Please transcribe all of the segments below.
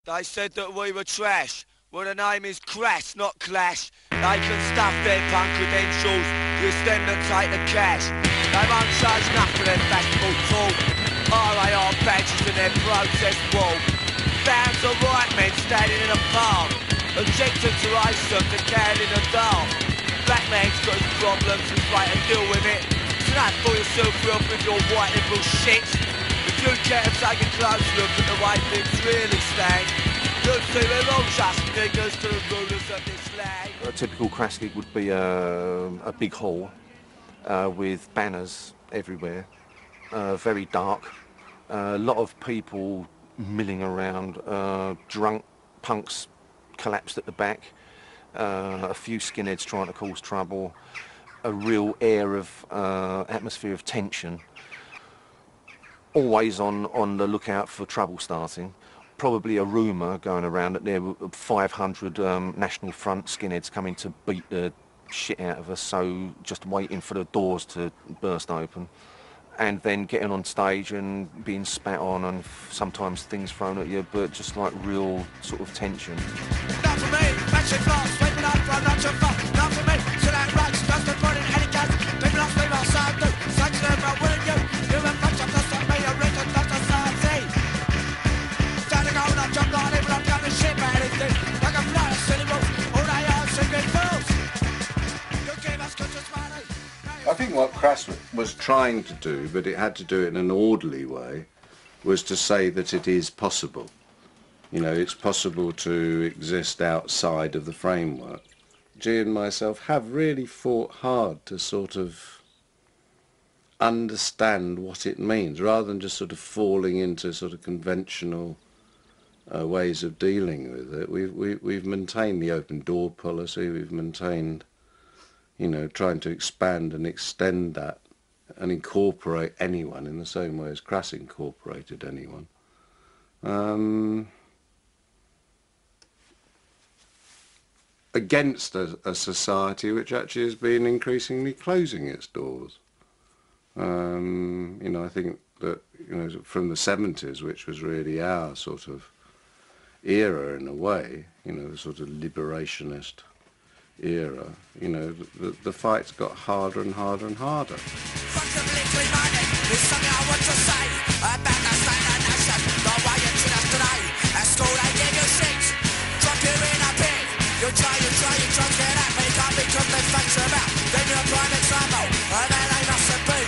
They said that we were trash. Well, the name is Crass, not Clash. They can stuff their punk credentials, just them that take the cash. They won't charge enough for their festival talk. RAR badges in their protest wall. Thousands of white men standing in a park, objecting to racism, the can in the dark. Black man's got his problems, he's right to deal with it. So don't fool yourself up with your white liberal shit. If you care to take a close look at the way things really stand, you'll see we're all just niggas to the rulers of this land. A typical Crass gig would be a big hall with banners everywhere, very dark, a lot of people milling around, drunk punks collapsed at the back, a few skinheads trying to cause trouble, a real air of atmosphere of tension, always on the lookout for trouble starting. Probably a rumour going around that there were 500 National Front skinheads coming to beat the shit out of us, so just waiting for the doors to burst open, and then getting on stage and being spat on and sometimes things thrown at you, but just like real sort of tension. Not for me, matching fast, sweeping up from not your fault. Not for me, so that rocks, just a running any gas. People off, people outside, do, such a about winning you. You and much of the stuff, me, a rich and just a side sea. Standing on, I'm jumping on it, but I'm coming shit, man, anything. Like a fly, silly wolf, all they are, singing fools. You give us good money. I think what Crass was trying to do, but it had to do it in an orderly way, was to say that it is possible. You know, it's possible to exist outside of the framework. G and myself have really fought hard to sort of understand what it means, rather than just sort of falling into sort of conventional ways of dealing with it. We've maintained the open door policy, we've maintained, you know, trying to expand and extend that and incorporate anyone in the same way as Crass incorporated anyone. Against a society which actually has been increasingly closing its doors. You know, I think that, you know, from the 70s, which was really our sort of era in a way, you know, the sort of liberationist era, you know, the fight's got harder and harder and harder. Fuck the military money, there's something I want to say about the state of the nation, the way you treat us today. At school they give you shit, drop you in a pit. You try to get out, but you can't because they face you out. Then you're a prime example, and then they mustn't be.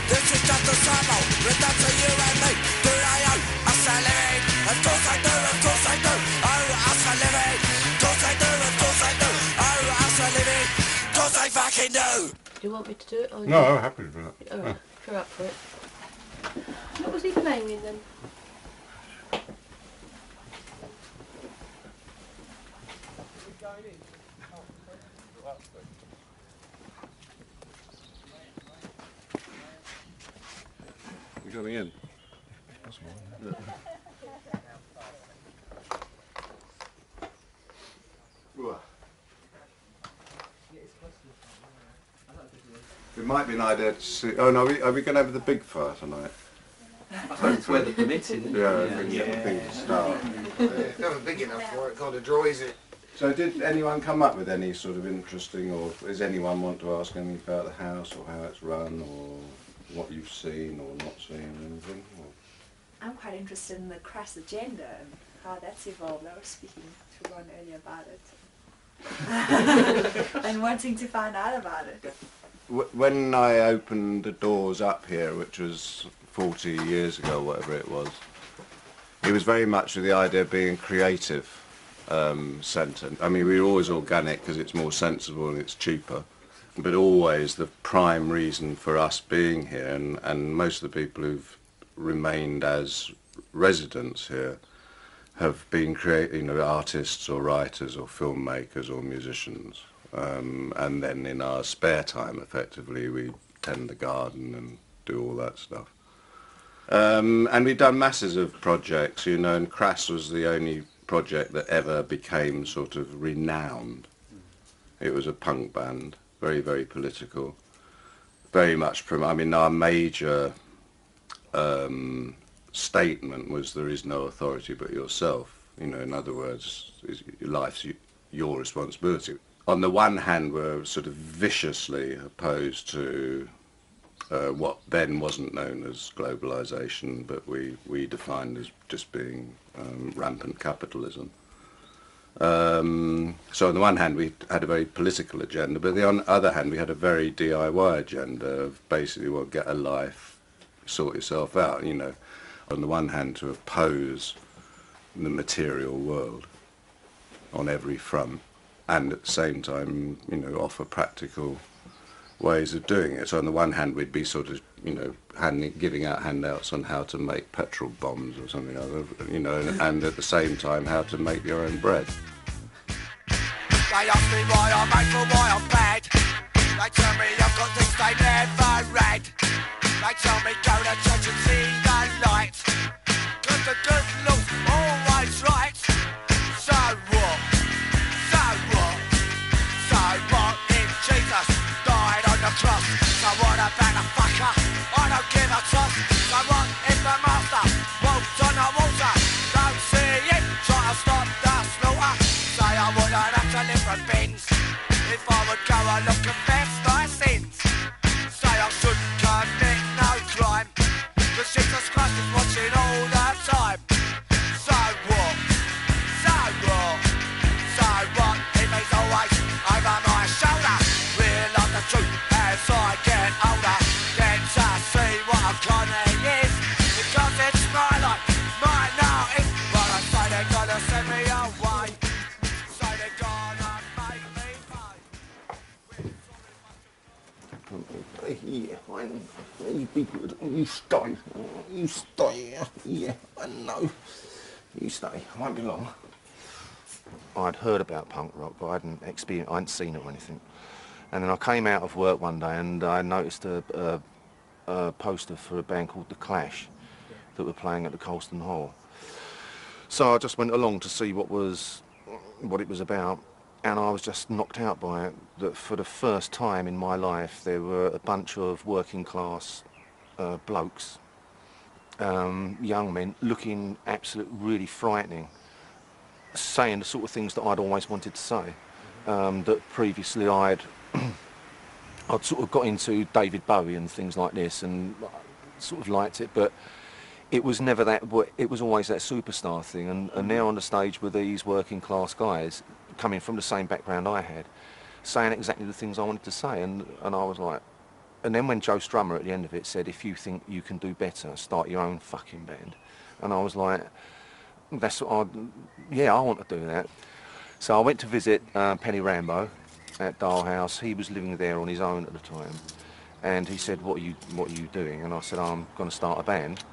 This is just a sample, written to you and me. Do they owe us a living? Of course I do, of course I do. Oh, us a living, of course I do, of course I do. Oh, us a living, of course I fucking do. Do you want me to do it? Or No, I'm happy for that. Alright, if you're up for it. What was he playing in then? You coming in? It might be an idea to see. Oh no, are we going to have the big fire tonight? That's where the permitted. Yeah, I think to start. It wasn't big enough for it, kind of dries it. So did anyone come up with any sort of interesting, or does anyone want to ask anything about the house or how it's run or what you've seen or not seen or anything? Or? I'm quite interested in the Crass agenda and how that's evolved. I was speaking to Ron earlier about it and wanting to find out about it. When I opened the doors up here, which was 40 years ago, whatever it was very much with the idea of being a creative centre. I mean, we were always organic because it's more sensible and it's cheaper, but always the prime reason for us being here, and most of the people who've remained as residents here have been artists or writers or filmmakers or musicians. And then in our spare time, effectively, we tend the garden and do all that stuff. And we've done masses of projects, you know, and Crass was the only project that ever became sort of renowned. It was a punk band, very, very political, very much I mean, our major statement was there is no authority but yourself. You know, in other words, life's your responsibility. On the one hand, we're sort of viciously opposed to what then wasn't known as globalisation, but we defined as just being rampant capitalism. So on the one hand we had a very political agenda, but on the other hand we had a very DIY agenda of basically, well, get a life, sort yourself out, you know. On the one hand to oppose the material world on every front, and at the same time, you know, offer practical ways of doing it. So on the one hand we'd be sort of, you know, giving out handouts on how to make petrol bombs or something like that, you know, and at the same time how to make your own bread. They ask me why I'm able, why I'm bad. They tell me I've got things they never read. They tell me go to church and see the light, 'cause the good Lord's always right. So what? So what? So what if Jesus died on the cross? So what about a fucker? I don't give a toss. So what if the master walked on the water? Don't see it, try to stop the slaughter. Say I wouldn't have to live from bins if I would go and look confess my sins. Say I shouldn't commit no crime, 'cause Jesus Christ is watching all the time. So what? So what? So what if he's always over my shoulder? Realise the truth as I get older. Then to see what a con he is, because it's my life, my notice. But I say they're gonna send me away. Say they're gonna make me pay. Yeah, you be good. You stay. You stay. Yeah, I know. You stay. I won't be long. I'd heard about punk rock, but I hadn't seen it or anything. And then I came out of work one day and I noticed a poster for a band called The Clash that were playing at the Colston Hall. So I just went along to see what it was about, and I was just knocked out by it. That for the first time in my life there were a bunch of working class blokes, young men, looking absolutely really frightening, saying the sort of things that I'd always wanted to say, that previously I'd sort of got into David Bowie and things like this and sort of liked it, but it was never that. It was always that superstar thing, and now on the stage with these working class guys coming from the same background I had, saying exactly the things I wanted to say, and I was like, and then when Joe Strummer at the end of it said, if you think you can do better, start your own fucking band, and I was like, that's what I want to do that. So I went to visit Penny Rambo at Dale House. He was living there on his own at the time, and he said, what are you doing? And I said, I'm going to start a band.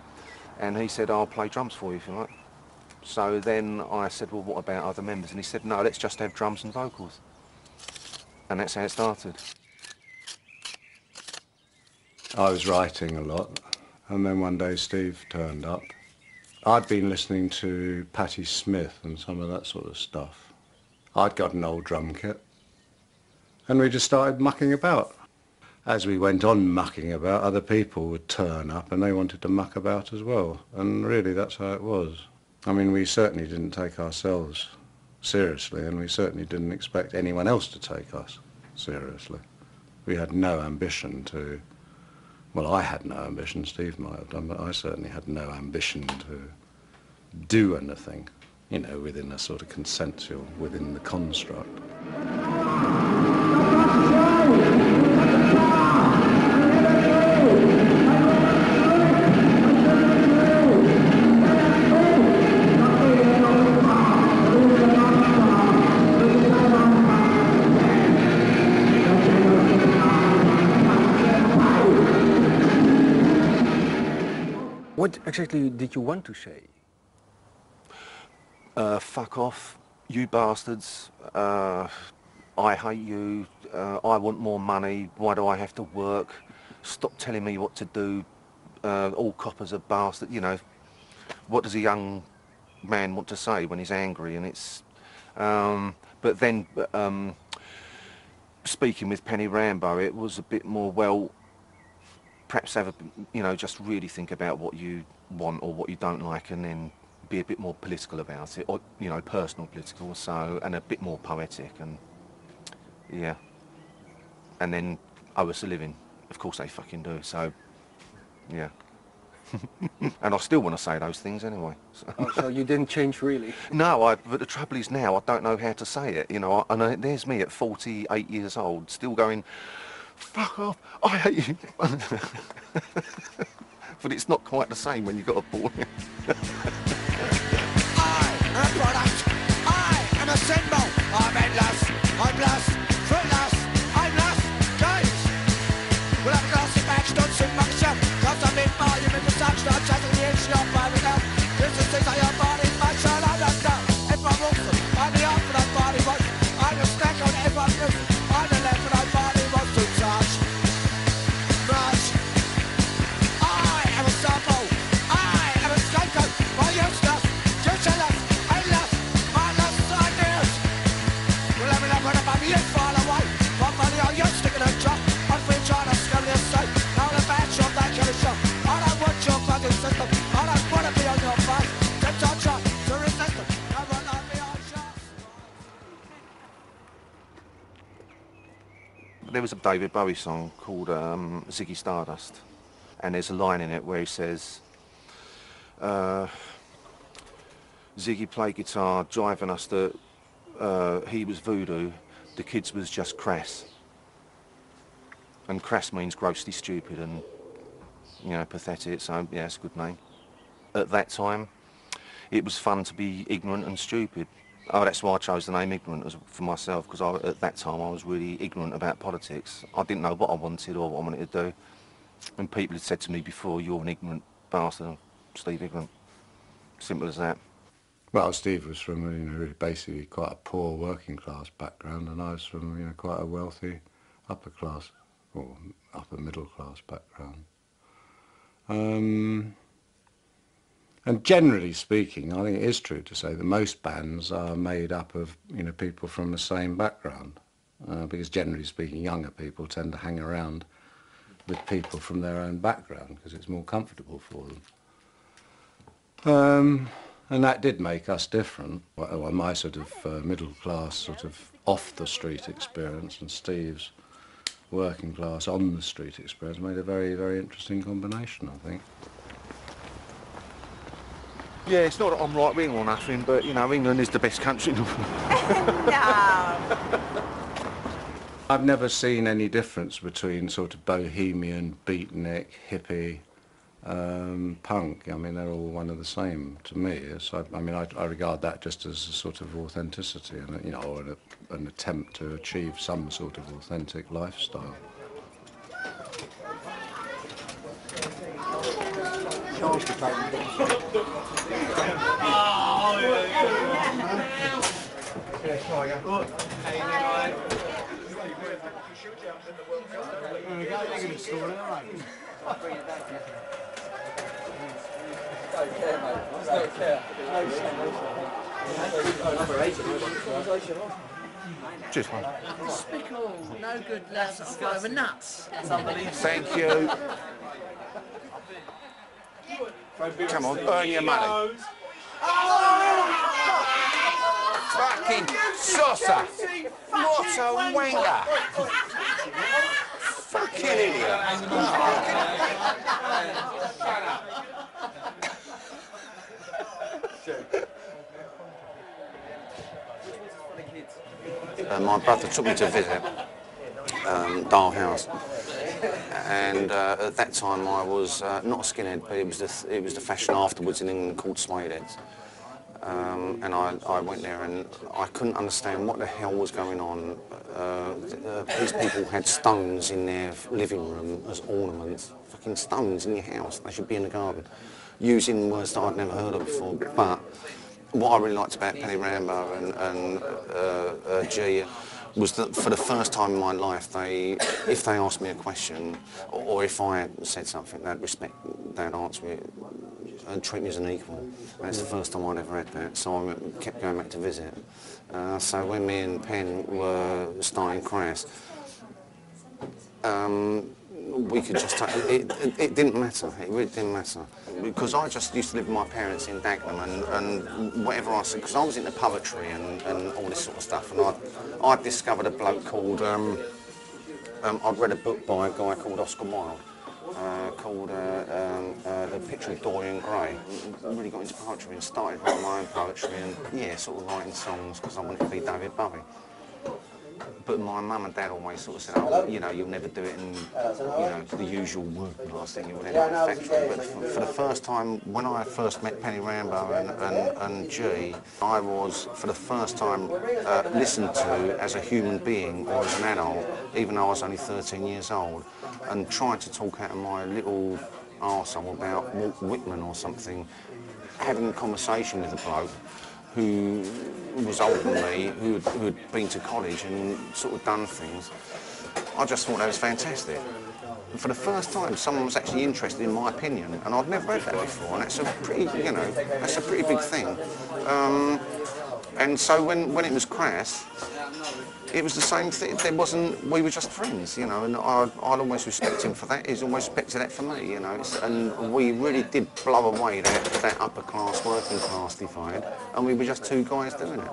And he said, I'll play drums for you if you like. So then I said, well, what about other members? And he said, no, let's just have drums and vocals. And that's how it started. I was writing a lot, and then one day Steve turned up. I'd been listening to Patti Smith and some of that sort of stuff. I'd got an old drum kit, and we just started mucking about. As we went on mucking about, other people would turn up and they wanted to muck about as well, and really that's how it was. I mean, we certainly didn't take ourselves seriously, and we certainly didn't expect anyone else to take us seriously. We had no ambition to, well, I had no ambition, Steve might have done, but I certainly had no ambition to do anything, you know, within a sort of consensual, within the construct. What exactly did you want to say? Fuck off, you bastards, I hate you, I want more money, why do I have to work, stop telling me what to do, all coppers are bastards, you know. What does a young man want to say when he's angry? And it's, but then speaking with Penny Rambo, it was a bit more, well, perhaps have a, you know, just really think about what you want or what you don't like, and then be a bit more political about it, or, you know, personal political, so, and a bit more poetic, and, yeah. And then owe us a living. Of course they fucking do, so, yeah. And I still want to say those things anyway. So. Oh, so you didn't change really? No, but the trouble is now I don't know how to say it, you know, and there's me at 48 years old, still going, fuck off, I hate you. But it's not quite the same when you've got a boy. I am a product, I am a symbol, I'm endless, I'm lost, fruitless, I'm lost, games. Well, I'm lost in match, don't sing my shit, cause I'm in volume in the such, not chatting the inch, you're finding out. This is things I am body, my shell, I don't know. If I'm awesome, I'm the art for that body wants, I'm a snack on everyone's news, I'm the left for that body wants to touch. Much. I am a sample, I am a scapegoat, my useless, useless, aimless, mindless ideas. Well, let me know when I'm yet far away, my money on you sticking a drop, I'm free trying to scare me aside, now the bad shot, that kind of shot. I don't want your fucking system, I don't want to be on your face, just on shot, to resist them, I want to be on shot. There was a David Bowie song called Ziggy Stardust, and there's a line in it where he says, Ziggy played guitar, driving us that he was voodoo, the kids was just crass. And crass means grossly stupid and, you know, pathetic, so yeah, it's a good name. At that time, it was fun to be ignorant and stupid. Oh, that's why I chose the name Ignorant for myself, because at that time I was really ignorant about politics. I didn't know what I wanted or what I wanted to do. And people had said to me before, you're an ignorant bastard, Steve Ignorant. Simple as that. Well, Steve was from, you know, basically quite a poor working class background, and I was from, you know, quite a wealthy upper class, or upper middle class background. And generally speaking, I think it is true to say that most bands are made up of, you know, people from the same background, because generally speaking, younger people tend to hang around with people from their own background because it's more comfortable for them. And that did make us different. Well, my sort of middle class, sort of off the street experience, and Steve's working class on the street experience made a very, very interesting combination, I think. Yeah, it's not that I'm right wing or nothing, but, you know, England is the best country in the world. No. I've never seen any difference between sort of bohemian, beatnik, hippie, punk. I mean, they're all one of the same to me. So, I mean, I regard that just as a sort of authenticity, and, you know, or an attempt to achieve some sort of authentic lifestyle. Just one. Despicable, no good lads, over nuts. Thank you. Come on, earn your money. Fucking saucer! What a wanker! Fucking idiot! My brother took me to visit Dial House, and at that time I was not a skinhead, but it was the fashion afterwards in England called suede heads. And I went there and I couldn't understand what the hell was going on. These people had stones in their living room as ornaments, fucking stones in your house. They should be in the garden, using words that I'd never heard of before. But what I really liked about Penny Rambo and G was that for the first time in my life, if they asked me a question, or if I said something, they'd answer it and treat me as an equal. And it's the first time I'd ever had that, so I kept going back to visit. So when me and Penn were starting Crass, we could just take it didn't matter. It really didn't matter because I just used to live with my parents in Dagenham, and whatever I said, because I was into poetry and all this sort of stuff, and I discovered a bloke called I'd read a book by a guy called Oscar Wilde called The Picture of Dorian Gray. I really got into poetry and started writing my own poetry and yeah, sort of writing songs because I wanted to be David Bowie. But my mum and dad always sort of said, oh, you know, you'll never do it in, you know, the usual working class thing, you would end up in a factory. But for the first time, when I first met Penny Rambo and G, I was, for the first time, listened to as a human being or as an adult, even though I was only 13 years old, and tried to talk out of my little arsehole about Walt Whitman or something, having a conversation with a bloke who was older than me, who had been to college and sort of done things. I just thought that was fantastic. And for the first time, someone was actually interested in my opinion, and I'd never had that before, and that's a pretty, you know, that's a pretty big thing. And so when it was Crass, it was the same thing. There wasn't. We were just friends, you know, and I'd always respect him for that. He's always respected that for me, you know. And we really did blow away that upper class, working class divide, and we were just two guys doing it.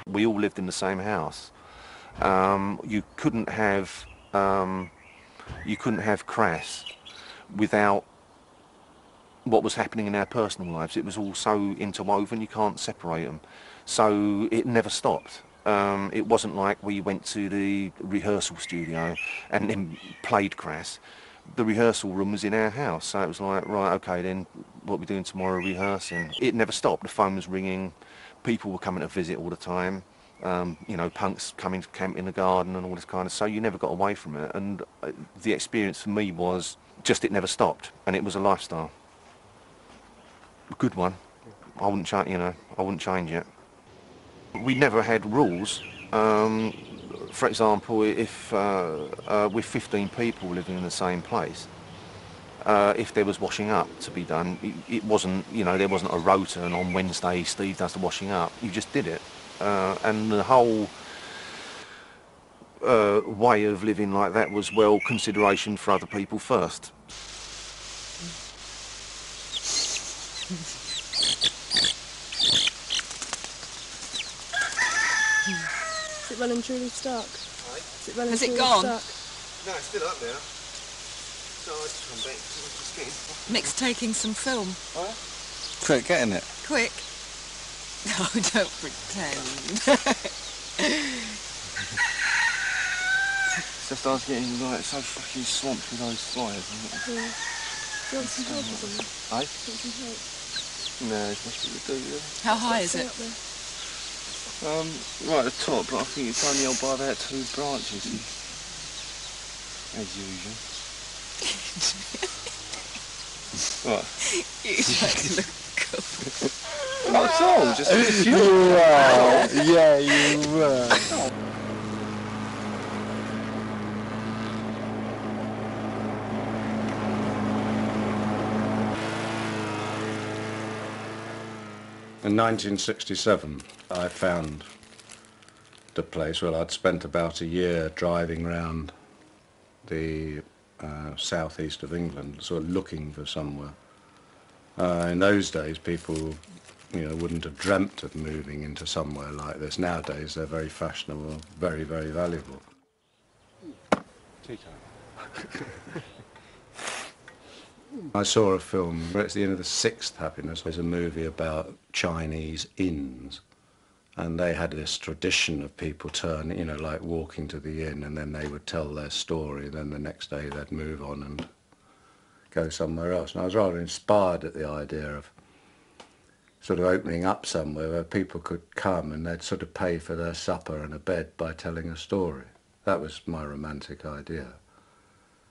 We all lived in the same house. You couldn't have Crass without what was happening in our personal lives. It was all so interwoven, you can't separate them. So it never stopped. It wasn't like we went to the rehearsal studio and then played Crass. The rehearsal room was in our house, so it was like, right, okay, then what are we doing tomorrow, rehearsing? It never stopped. The phone was ringing. People were coming to visit all the time, you know, punks coming to camp in the garden and all this kind of, so you never got away from it. And the experience for me was just it never stopped, and it was a lifestyle. A good one. I wouldn't change, you know, I wouldn't change it. We never had rules. For example, if with 15 people living in the same place, if there was washing up to be done, it wasn't, you know, there wasn't a rota and on Wednesday Steve does the washing up. You just did it. And the whole way of living like that was, well, consideration for other people first. Is it well and truly stuck? Is it well and Has it truly gone? stuck? No, it's still up there. So I just come back. Mick's taking some film. Oh, Quick, get in it. Quick. No, don't pretend. It's just I was getting like so fucking swamped with those flyers. Yeah. Do you want some help or something? Eh? Do you want some help? No, it's nothing to do with it. How high is Stay it? up there. Right at the top, but I think it's only held by about 2 branches, as usual. What? You just look cool. That's all, just it's you. Yeah, you were. In 1967, I found the place. Well, I'd spent about a year driving round the southeast of England, sort of looking for somewhere. In those days, people, you know, wouldn't have dreamt of moving into somewhere like this. Nowadays, they're very fashionable, very, very valuable. I saw a film, it's the end of The Sixth Happiness. There's a movie about Chinese inns, and they had this tradition of people turning, you know, like walking to the inn, and then they would tell their story, then the next day they'd move on and go somewhere else. And I was rather inspired at the idea of sort of opening up somewhere where people could come and they'd sort of pay for their supper and a bed by telling a story. That was my romantic idea.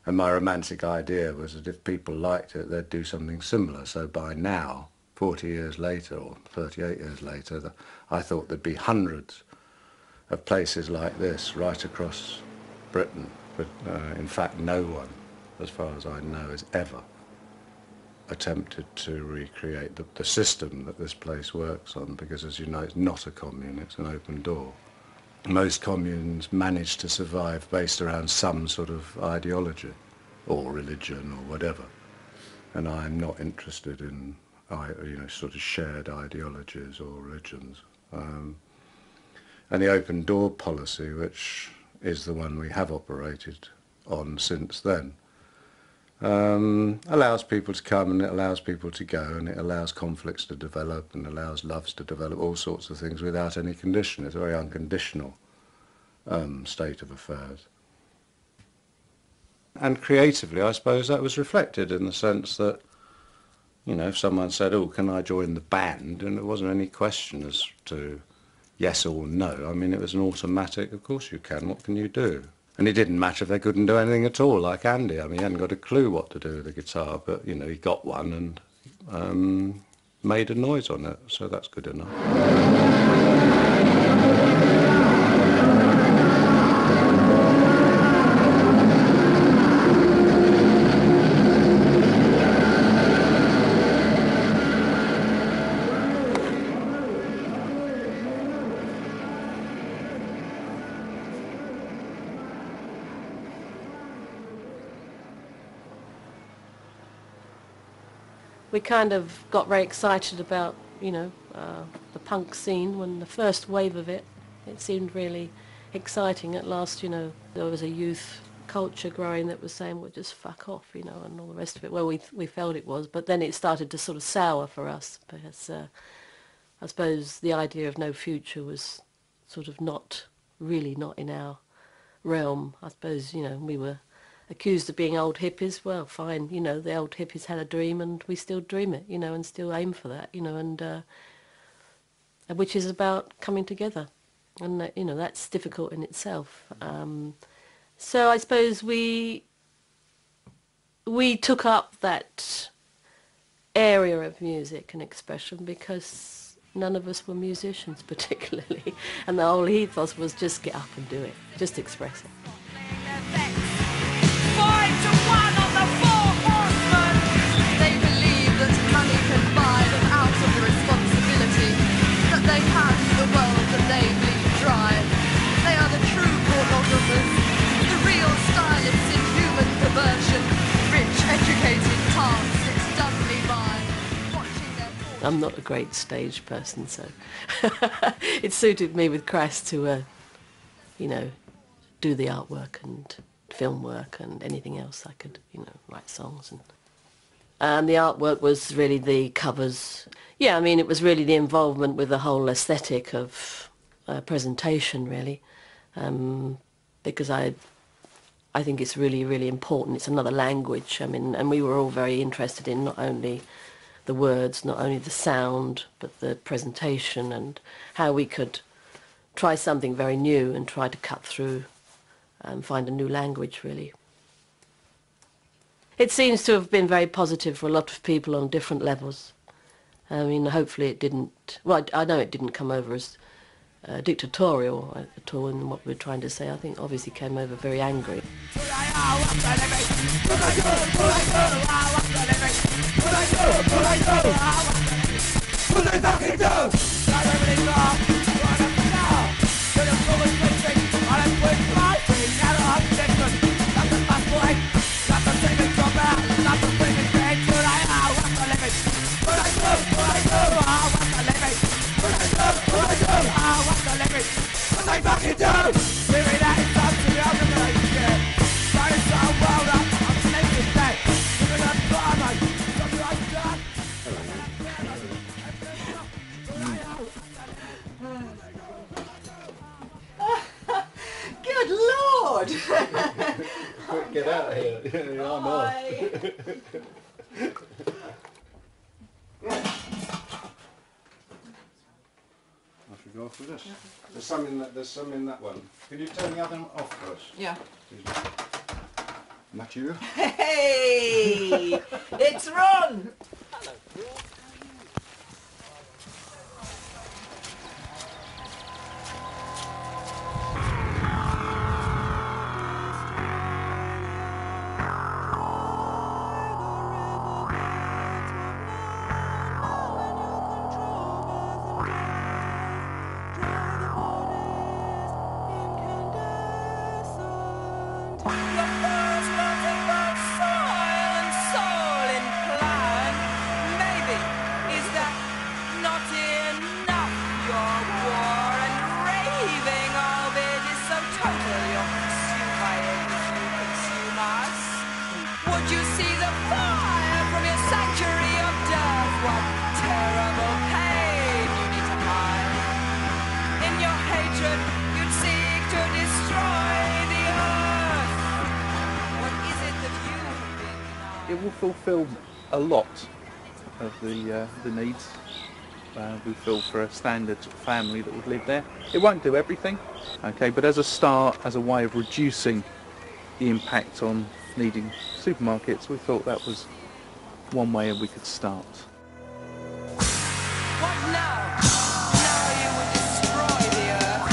And my romantic idea was that if people liked it, they'd do something similar. So by now, 40 years later, or 38 years later, I thought there'd be hundreds of places like this right across Britain. But in fact, no one, as far as I know, has ever attempted to recreate the system that this place works on, because, as you know, it's not a commune, it's an open door. Most communes manage to survive based around some sort of ideology or religion or whatever, and I'm not interested in sort of shared ideologies or religions. And the open door policy, which is the one we have operated on since then, allows people to come and it allows people to go, and it allows conflicts to develop and allows loves to develop, all sorts of things without any condition. It's a very unconditional state of affairs. And creatively, I suppose that was reflected in the sense that, you know, if someone said, oh, can I join the band? And there wasn't any question as to yes or no. I mean, it was an automatic, of course you can, what can you do? And it didn't matter if they couldn't do anything at all, like Andy. I mean, he hadn't got a clue what to do with the guitar, but, you know, he got one and made a noise on it, so that's good enough. We kind of got very excited about, you know, the punk scene when the first wave of it seemed really exciting. At last, you know, there was a youth culture growing that was saying, well, just fuck off, you know, and all the rest of it. Well, we felt it was, but then it started to sort of sour for us because I suppose the idea of no future was sort of not in our realm. I suppose, you know, we were accused of being old hippies. Well, fine, you know, the old hippies had a dream and we still dream it, you know, and still aim for that, you know, and which is about coming together. And, you know, that's difficult in itself. So I suppose we took up that area of music and expression because none of us were musicians particularly, and the whole ethos was just get up and do it, just express it. They believe that money can buy them out of the responsibility that they have to the world that they bleed dry. They are the true pornographers, the real stylists in human perversion, rich, educated tarts that stun me by watching their... I'm not a great stage person, so it suited me with Crass to, you know, do the artwork and film work and anything else I could, you know, write songs. And the artwork was really the covers. Yeah, I mean, it was really the involvement with the whole aesthetic of presentation, really, because I think it's really, really important. It's another language. I mean, and we were all very interested in not only the words, not only the sound, but the presentation and how we could try something very new and try to cut through and find a new language, really. It seems to have been very positive for a lot of people on different levels. I mean, hopefully it didn't... Well, I know it didn't come over as dictatorial at all in what we were trying to say. I think obviously came over very angry. Good Lord! Quick, get out of here. I'm off. I should go off with this. There's some in that one. Can you turn the other one off first? Yeah. Matthew. Hey! It's Ron! It will fulfil a lot of the needs we feel for a standard family that would live there. It won't do everything, okay, but as a start, as a way of reducing the impact on needing supermarkets, we thought that was one way we could start. What now? Now you will destroy the earth.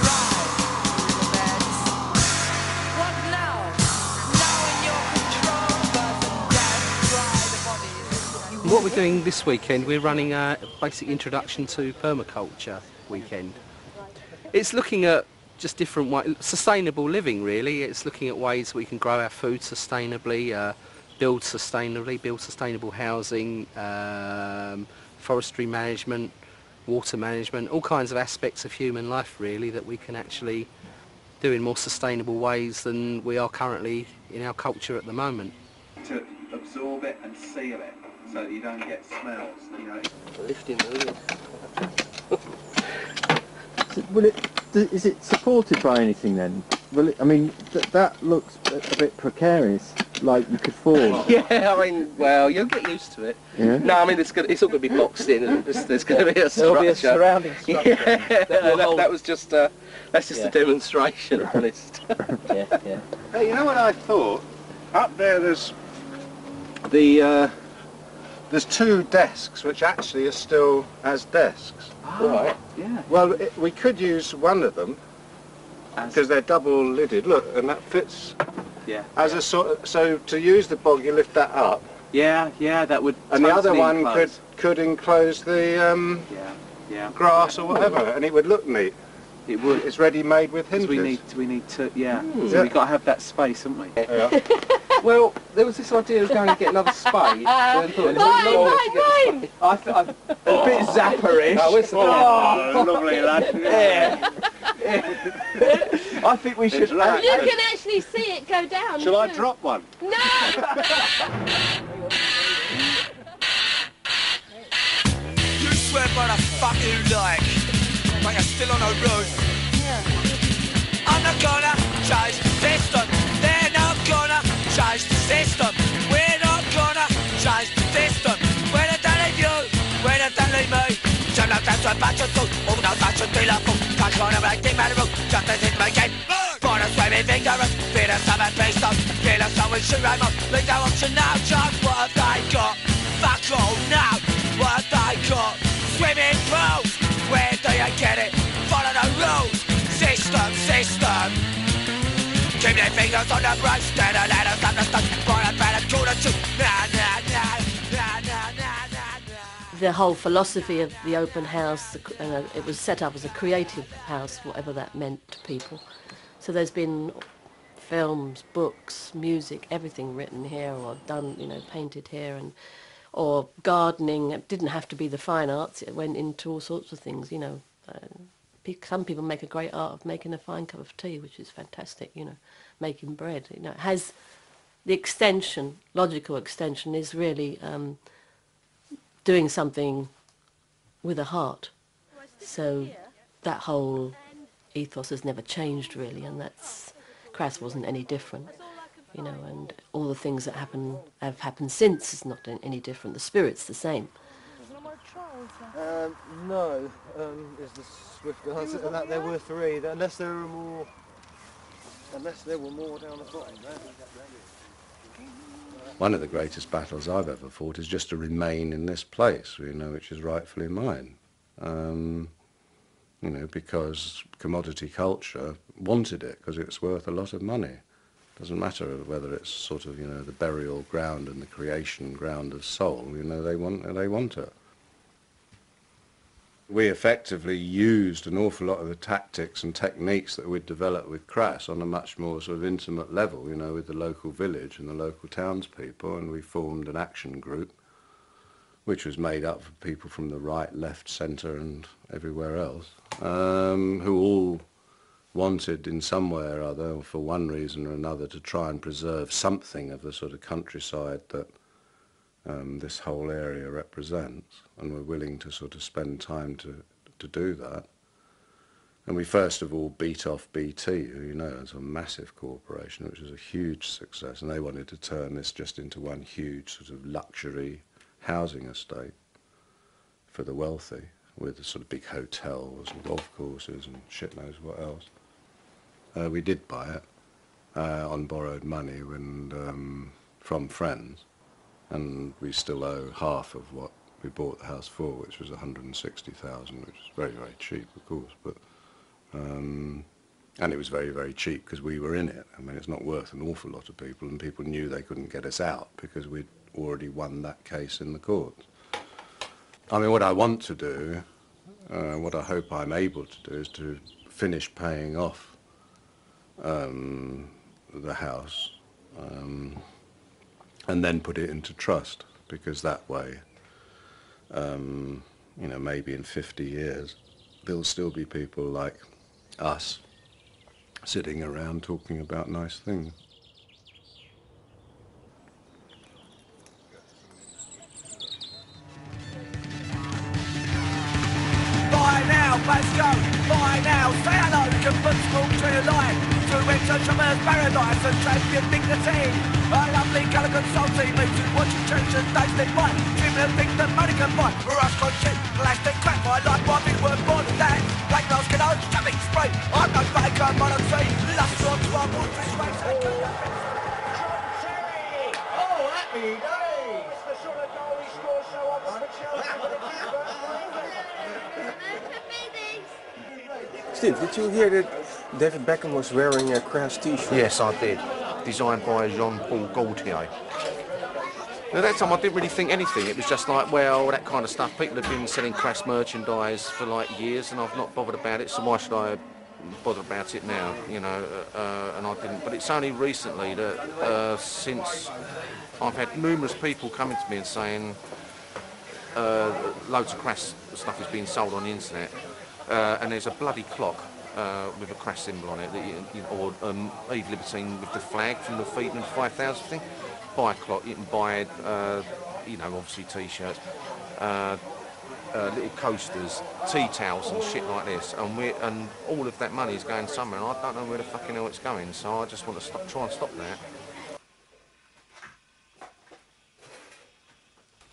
Drive through the beds. What now? Now in your control, birth and death, dry the bodies. What we're doing this weekend, we're running a basic introduction to permaculture weekend. It's looking at just different ways, sustainable living really. It's looking at ways we can grow our food sustainably, build sustainable housing, forestry management, water management, all kinds of aspects of human life really that we can actually do in more sustainable ways than we are currently in our culture at the moment. To absorb it and seal it so that you don't get smells, you know. Lifting the lid. Is it supported by anything then? Will it, I mean, that looks a bit precarious, like you could fall. Yeah, I mean, well, you'll get used to it. Yeah. No, I mean, it's all going to be boxed in, and there's going to be a structure. There'll be a surrounding structure. Yeah, that was just that's just a demonstration, honest. Yeah. Hey, you know what I thought? Up there, there's two desks which actually are still as desks. Right. Yeah. Well, we could use one of them because they're double lidded. Look, and that fits. Yeah. As a sort of, so to use the bog, you lift that up. Yeah, that would. And the other totally one enclose. could enclose the grass or whatever, and it would look neat. It would. It's ready made with hinges. We need to, So we've got to have that space, haven't we? Yeah. Well, there was this idea of going and get another spade. Mine! A bit zapperish. Oh, lovely lad. Yeah. I think we should. You can actually see it go down. Shall I drop one? No! You swear by the fuck you like, but you're still on the roof. I'm not gonna change the system. They're not gonna change the system. We're not gonna change the system. We're not telling you, we're not telling me. Turn out that's what batch of food. All those batch of dealer food. Can't call them like they matter. Just as in my game. For us, swimming vigorous. Feed us some and face up. Kill us, so we shoot right up. Leave no option now. Just what have they got? Fuck all now. What have they got? Swimming pools. Where do you get it? Follow the rules. System. Keep their fingers on the brush. Then I let us understand. For a better quarter to. The whole philosophy of the open house, it was set up as a creative house, whatever that meant to people. So there's been films, books, music, everything written here or done, painted here, or gardening. It didn't have to be the fine arts. It went into all sorts of things, Some people make a great art of making a fine cup of tea, which is fantastic, making bread. It has the extension, logical extension is really doing something with a heart. So that whole ethos has never changed really, and Crass wasn't any different, and all the things that have happened since is not any different. The spirit's the same. No, is the swift answer to that. There were three, unless there were more Unless there were more down the bottom there. One of the greatest battles I've ever fought is just to remain in this place, you know, which is rightfully mine. You know, because commodity culture wanted it because it's worth a lot of money. Doesn't matter whether it's sort of, you know, the burial ground and the creation ground of soul, you know, they want it. We effectively used an awful lot of the tactics and techniques that we'd developed with Crass on a much more sort of intimate level, you know, with the local village and the local townspeople, and we formed an action group which was made up of people from the right, left, centre and everywhere else, who all wanted in some way or other, or for one reason or another, to try and preserve something of the sort of countryside that this whole area represents, and were willing to sort of spend time to do that. And we first of all beat off BT, who, you know, is a massive corporation, which was a huge success, and they wanted to turn this just into one huge sort of luxury housing estate for the wealthy, with sort of big hotels and golf courses and shit knows what else. We did buy it on borrowed money from friends, and we still owe half of what we bought the house for, which was 160,000, which is very, very cheap, of course, but and it was very, very cheap because we were in it. I mean, it's not worth an awful lot to people, and people knew they couldn't get us out because we'd already won that case in the courts. I mean, what I want to do, what I hope I'm able to do, is to finish paying off the house and then put it into trust, because that way, you know, maybe in 50 years, there'll still be people like us sitting around talking about nice things. Buy now, let's go. Buy now, say hello, convert school to your life. To enter traverse paradise and champion dignity. A lovely colour consulting makes you watch you change and taste it right. Dreaming of things that money can buy. Rush on shit, plastic crap. My life might be worth more than that. Black nose can own, traffic spray. I'm no faker, monoxide. Lust on to our wood, fish race. Oh, happy days! The sort of goal he scores so often for Chelsea. Steve, did you hear that David Beckham was wearing a Crass t-shirt? Yes, I did. Designed by Jean-Paul Gaultier. Now, at that time I didn't really think anything. It was just like, well, that kind of stuff. People have been selling Crass merchandise for like years, and I've not bothered about it, so why should I bother about it now, you know? And I didn't. But it's only recently that, since I've had numerous people coming to me and saying loads of Crass stuff is being sold on the internet, and there's a bloody clock with a Crass symbol on it, that or Eve Libertine with the flag from the Feeding of 5,000 thing. Buy a clock, you can buy, you know, obviously t-shirts, little coasters, tea towels and shit like this, and all of that money is going somewhere, and I don't know where the fucking hell it's going, so I just want to try and stop that.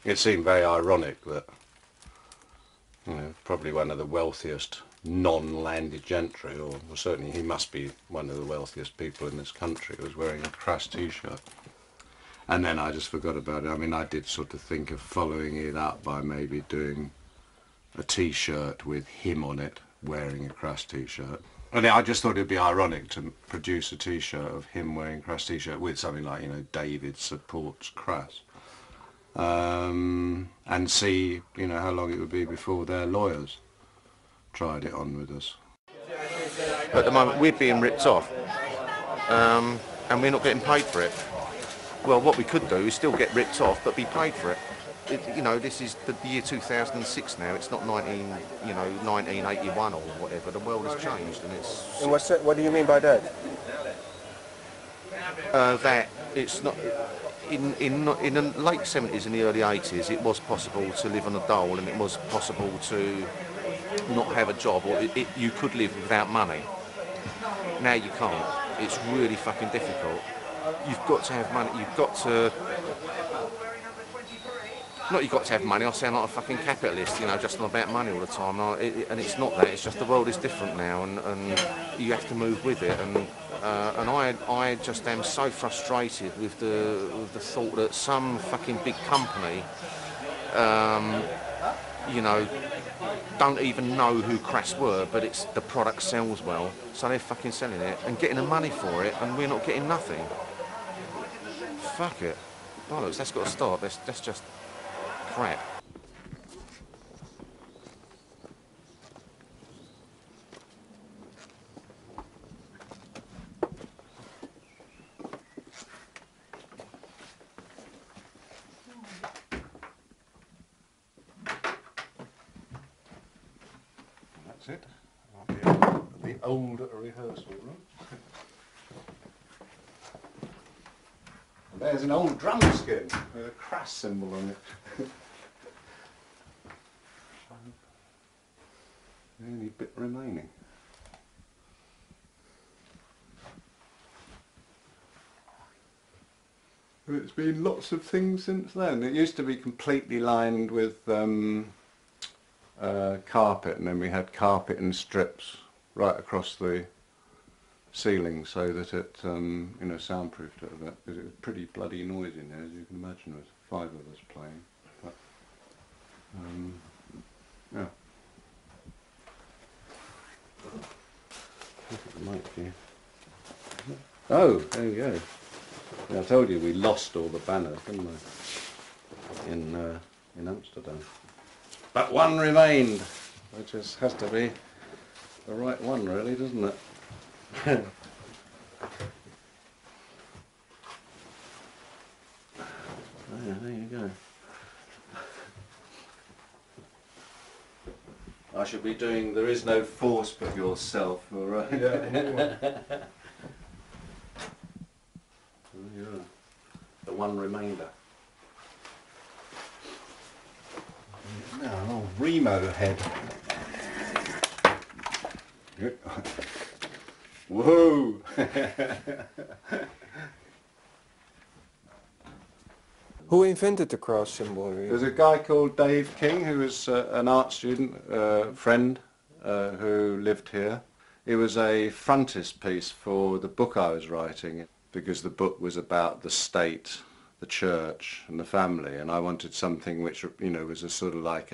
It seemed very ironic that, you know, probably one of the wealthiest non-landed gentry, or well, certainly he must be one of the wealthiest people in this country, was wearing a Crass t-shirt. And then I just forgot about it. I mean, I did sort of think of following it up by maybe doing a t-shirt with him on it, wearing a Crass t-shirt. And I just thought it'd be ironic to produce a t-shirt of him wearing a Crass t-shirt with something like, you know, David supports Crass. And see, you know, how long it would be before their lawyers tried it on with us. At the moment we're being ripped off, and we're not getting paid for it. Well, what we could do is still get ripped off but be paid for it. You know, this is the year 2006 now, it's not 1981 or whatever. The world has changed, and it's... And what do you mean by that? That it's not... In the late 70s and the early 80s, it was possible to live on a dole, and it was possible to not have a job, or you could live without money. Now you can't. It's really fucking difficult. You've got to have money. You've got to... Not you've got to have money. I sound like a fucking capitalist, you know, just on about money all the time. And it's not that. It's just the world is different now, and you have to move with it. And and I just am so frustrated with the thought that some fucking big company, you know, don't even know who Crass were, but it's the product sells well, so they're fucking selling it and getting the money for it, and we're not getting nothing. Fuck it. Bollocks, that's got to stop. That's just crap. That's it. The old rehearsal room. There's an old drum skin with a Crass symbol on it. The only bit remaining. It's been lots of things since then. It used to be completely lined with carpet, and then we had carpet and strips right across the ceiling so that it, you know, soundproofed it a bit, because it was pretty bloody noisy in there, as you can imagine. There was 5 of us playing. But, yeah. Look at the mic here. Oh, there we go. Yeah, I told you we lost all the banners, didn't we? In Amsterdam. But one remained, which has to be the right one, really, doesn't it? Oh, yeah, there you go. I should be doing "There is no force but yourself," all right? Yeah. Yeah. The one remainder. Now an old Remo head. Whoa! Who invented the cross symbol? There's a guy called Dave King, who was an art student, friend, who lived here. It was a frontispiece for the book I was writing, because the book was about the state, the church and the family, and I wanted something which, you know, was a sort of like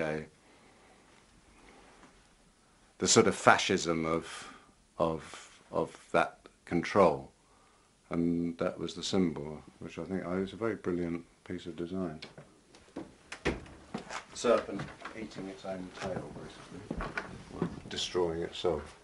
the sort of fascism of that control, and that was the symbol, which I think was a very brilliant piece of design. Serpent eating its own tail, basically, destroying itself.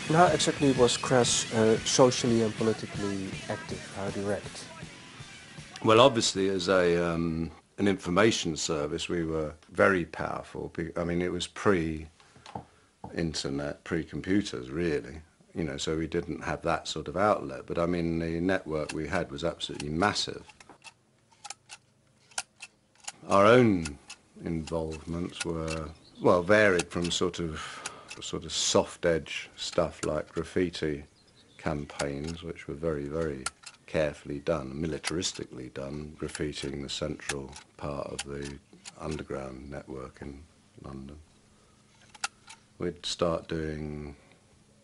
And how exactly was Crass socially and politically active? How direct? Well, obviously, as an information service, we were very powerful. I mean, it was pre-internet, pre-computers, really. You know, so we didn't have that sort of outlet. But I mean, the network we had was absolutely massive. Our own involvements were, well, varied from sort of soft edge stuff like graffiti campaigns, which were very, very carefully done, militaristically done, graffitiing the central part of the underground network in London. We'd start doing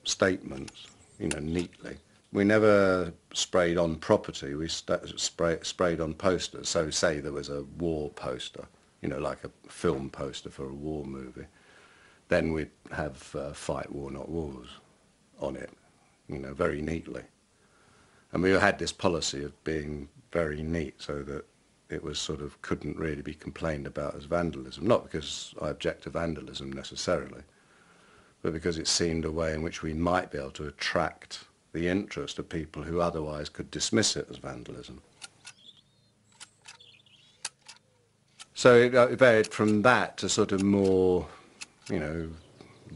statements, you know, neatly. We never sprayed on property, we sprayed on posters. So say there was a war poster, you know, like a film poster for a war movie. Then we'd have "Fight War Not Wars" on it, you know, very neatly. And we had this policy of being very neat so that it was sort of couldn't really be complained about as vandalism. Not because I object to vandalism necessarily, but because it seemed a way in which we might be able to attract the interest of people who otherwise could dismiss it as vandalism. So it varied from that to sort of more, you know,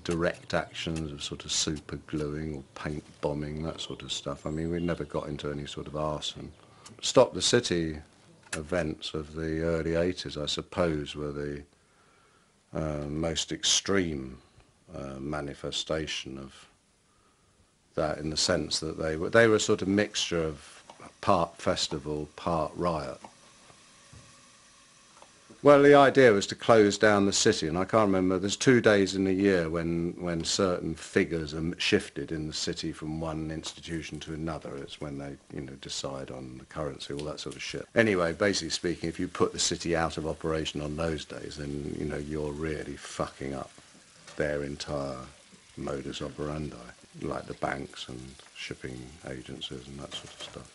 direct actions of sort of super gluing or paint bombing, that sort of stuff. I mean, we never got into any sort of arson. Stop the City events of the early 80s, I suppose, were the most extreme manifestation of that, in the sense that they were a sort of mixture of part festival, part riot. Well, the idea was to close down the city, and I can't remember, there's 2 days in the year when certain figures are shifted in the city from one institution to another. It's when they, you know, decide on the currency, all that sort of shit. Anyway, basically speaking, if you put the city out of operation on those days, then, you know, you're really fucking up their entire modus operandi, like the banks and shipping agencies and that sort of stuff.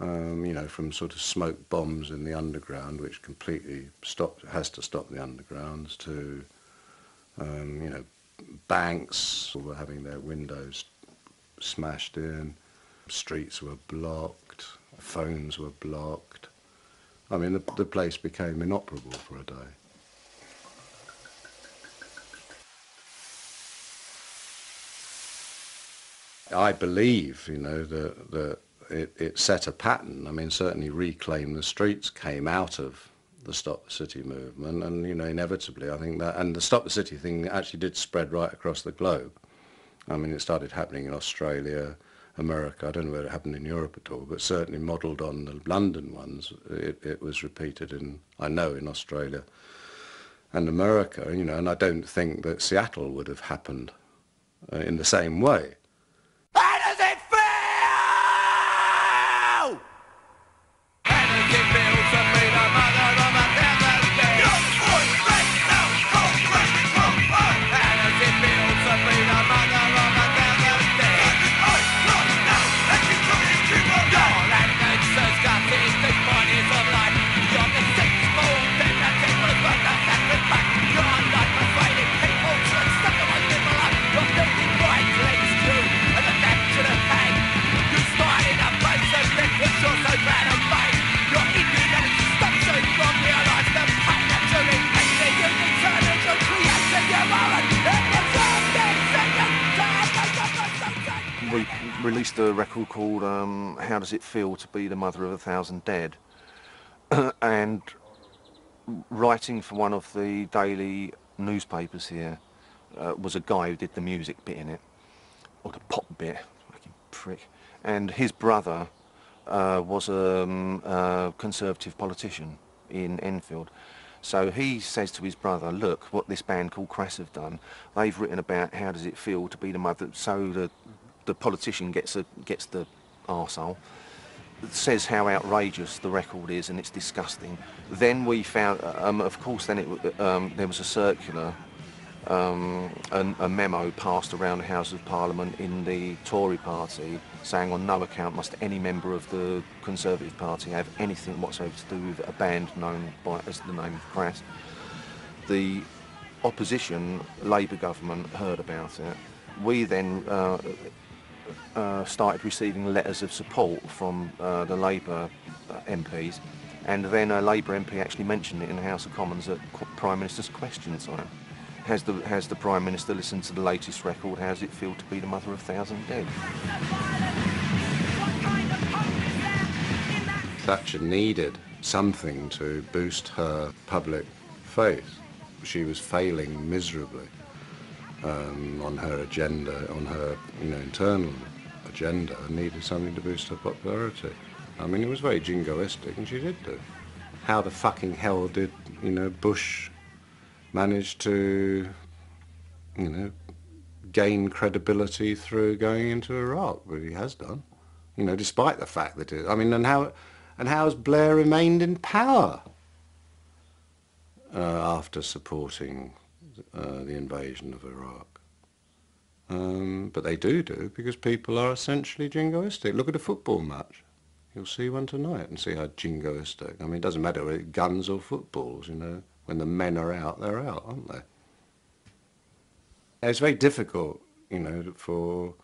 You know, from sort of smoke bombs in the underground, which completely has to stop the undergrounds, to, you know, banks were having their windows smashed in, streets were blocked, phones were blocked. I mean, the place became inoperable for a day. I believe, you know, that it set a pattern. I mean, certainly Reclaim the Streets came out of the Stop the City movement, and, you know, inevitably, I think that, and the Stop the City thing actually did spread right across the globe. I mean, it started happening in Australia, America. I don't know whether it happened in Europe at all, but certainly modelled on the London ones. It was repeated in, I know, in Australia and America, you know, and I don't think that Seattle would have happened in the same way. How does it feel? How does it feel to be the mother of 1,000 dead? How does it feel to be the mother of 1,000 dead? Your language has got these deep bodies of life. You're the six-fold thing that people have got to sacrifice. You're not persuading people to accept the most people life. You're building right legs too, and the death to the pain. You started a process that was you're so proud of mine. Your ignorance stops you from realize the pain that you're inflicting. You determine your creation, your own. We released a record called How Does It Feel to Be the Mother of 1,000 Dead? And writing for one of the daily newspapers here was a guy who did the music bit in it, or the pop bit, fucking prick. And his brother was a Conservative politician in Enfield. So he says to his brother, look, what this band called Crass have done, they've written about how does it feel to be the mother, so the politician gets the arsehole, says how outrageous the record is and it's disgusting. Then we found, of course, then there was a circular, a memo passed around the House of Parliament in the Tory party saying on no account must any member of the Conservative Party have anything whatsoever to do with a band known as the name of Crass. The opposition Labour government heard about it. We then started receiving letters of support from the Labour MPs, and then a Labour MP actually mentioned it in the House of Commons at Prime Minister's question time. Has the Prime Minister listened to the latest record? How does it feel to be the mother of 1,000 dead? Thatcher needed something to boost her public faith. She was failing miserably on her agenda, on her, you know, internal agenda, and needed something to boost her popularity. I mean, it was very jingoistic, and she did do. How the fucking hell did, you know, Bush manage to, you know, gain credibility through going into Iraq? Well, he has done, you know, despite the fact that it, I mean, and how has Blair remained in power after supporting the invasion of Iraq? But they do because people are essentially jingoistic. Look at a football match. You'll see one tonight and see how jingoistic. I mean, it doesn't matter whether it's guns or footballs, you know. When the men are out, they're out, aren't they? It's very difficult, you know, for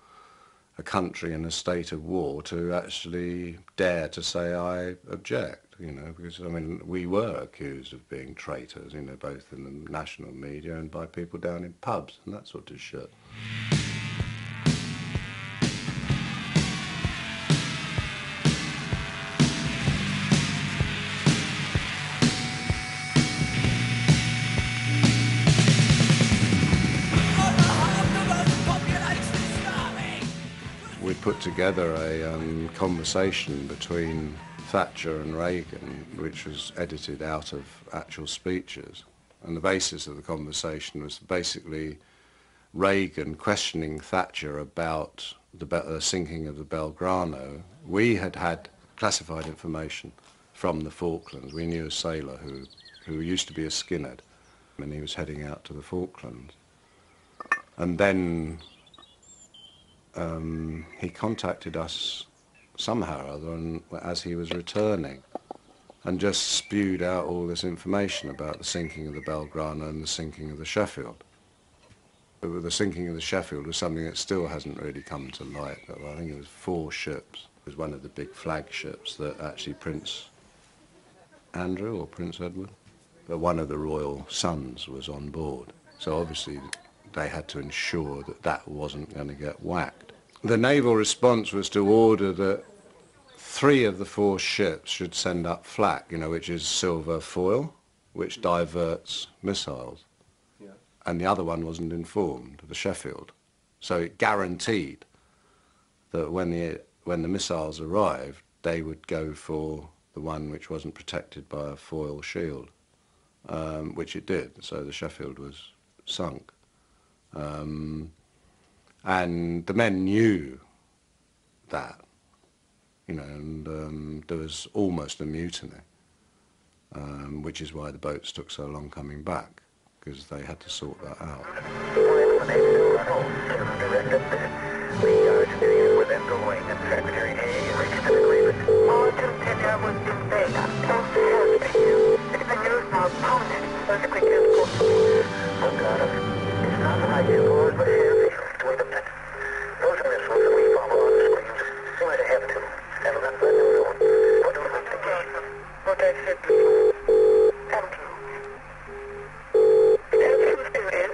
a country in a state of war to actually dare to say, I object. you know, because, I mean, we were accused of being traitors, you know, both in the national media and by people down in pubs and that sort of shit. We put together a conversation between Thatcher and Reagan, which was edited out of actual speeches. And the basis of the conversation was basically Reagan questioning Thatcher about the sinking of the Belgrano. We had had classified information from the Falklands. We knew a sailor who used to be a skinhead, and he was heading out to the Falklands. And then he contacted us somehow or other as he was returning and just spewed out all this information about the sinking of the Belgrano and the sinking of the Sheffield. The sinking of the Sheffield was something that still hasn't really come to light. I think it was 4 ships. It was one of the big flagships that actually Prince Andrew or Prince Edward, but one of the royal sons was on board. So obviously they had to ensure that that wasn't going to get whacked. The naval response was to order that 3 of the 4 ships should send up flak, you know, which is silver foil, which diverts missiles. Yeah. And the other one wasn't informed, the Sheffield. So it guaranteed that when the missiles arrived, they would go for the one which wasn't protected by a foil shield, which it did. So the Sheffield was sunk. And the men knew that, you know, and there was almost a mutiny, which is why the boats took so long coming back, because they had to sort that out. We are familiar with going and Secretary A reached an agreement. All to tender was in vain. It's been used now pounded. Let's quickly go. Oh God, it's not like you was, but here. Wait a minute. Those are missiles that we follow on the screens. We might have to. And let them know. What do we think again? What I said before. Thank you. It's period.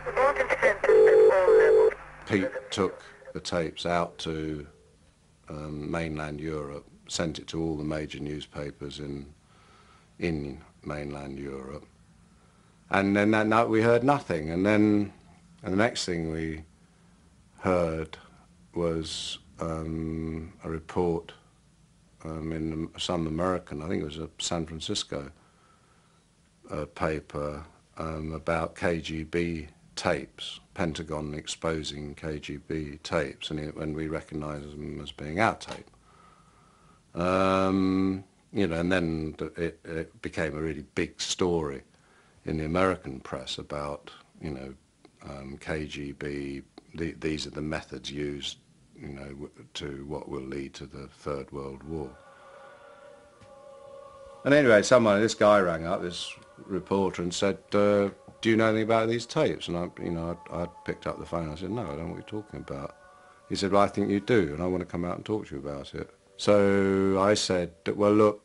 We want incentives at all levels. Pete took the tapes out to mainland Europe, sent it to all the major newspapers in mainland Europe, and then that night we heard nothing, and then the next thing we heard was a report in some American, I think it was a San Francisco paper, about KGB tapes, Pentagon exposing KGB tapes, and we recognised them as being our tape. You know, and then it became a really big story in the American press about, you know, KGB, these are the methods used, you know, to what will lead to the Third World War. And anyway, this guy rang up, this reporter, and said, do you know anything about these tapes? And I picked up the phone and I said, no, I don't know what you're talking about. He said, well, I think you do, and I want to come out and talk to you about it. So I said, well, look,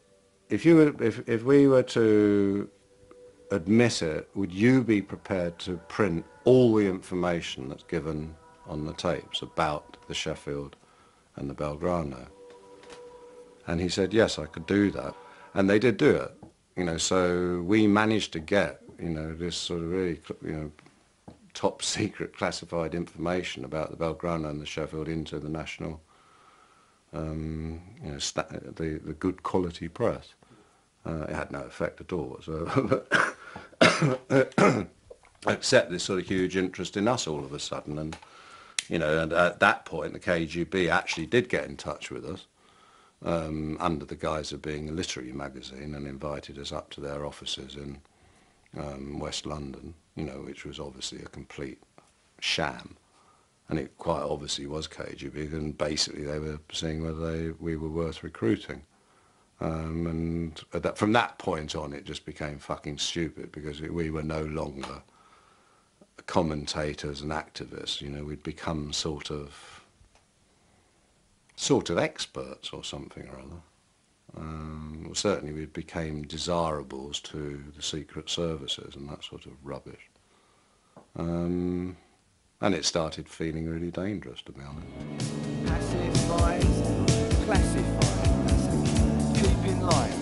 if we were to admit it, would you be prepared to print all the information that's given on the tapes about the Sheffield and the Belgrano? And he said, yes, I could do that. And they did do it, you know, so we managed to get, you know, this sort of really, you know, top secret classified information about the Belgrano and the Sheffield into the national, you know, the good quality press. It had no effect at all whatsoever, except this sort of huge interest in us all of a sudden. And, you know, and at that point the KGB actually did get in touch with us, under the guise of being a literary magazine, and invited us up to their offices in West London, you know, which was obviously a complete sham. And it quite obviously was KGB, and basically they were seeing whether we were worth recruiting. And from that point on it just became fucking stupid, because we were no longer commentators and activists, you know, we'd become sort of experts or something or other. Certainly we became desirables to the secret services and that sort of rubbish. And it started feeling really dangerous, to be honest. Pacifies, classifies, keep in line,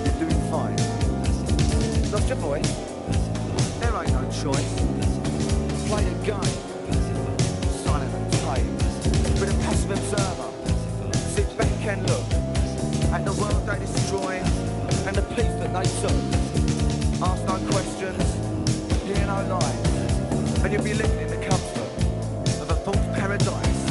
you're doing fine. Lost your voice? There ain't no choice. Play the game, silent and tame, but a passive observer. Sit back and look at the world they destroy and the peace that they took. Ask no questions, hear no lies, and you'll be living in the comfort of a false paradise.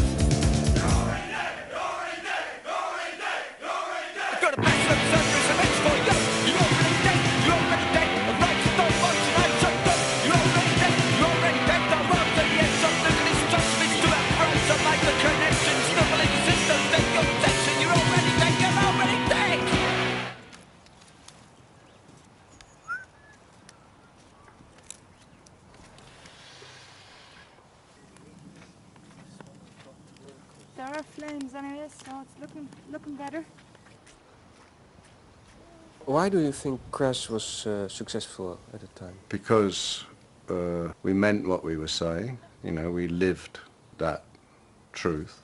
I've got a passive observer, it's a mix for you. You're already dead, you're already dead. The rights don't want to know, so good. You're already dead, you're already dead. The road to the end, some look at this just means to have friends to make the connections. Still believe the system, then your section. You're already dead, you're already dead. There are flames anyway, so it's looking better. Why do you think Crass was successful at the time? Because we meant what we were saying, you know, we lived that truth.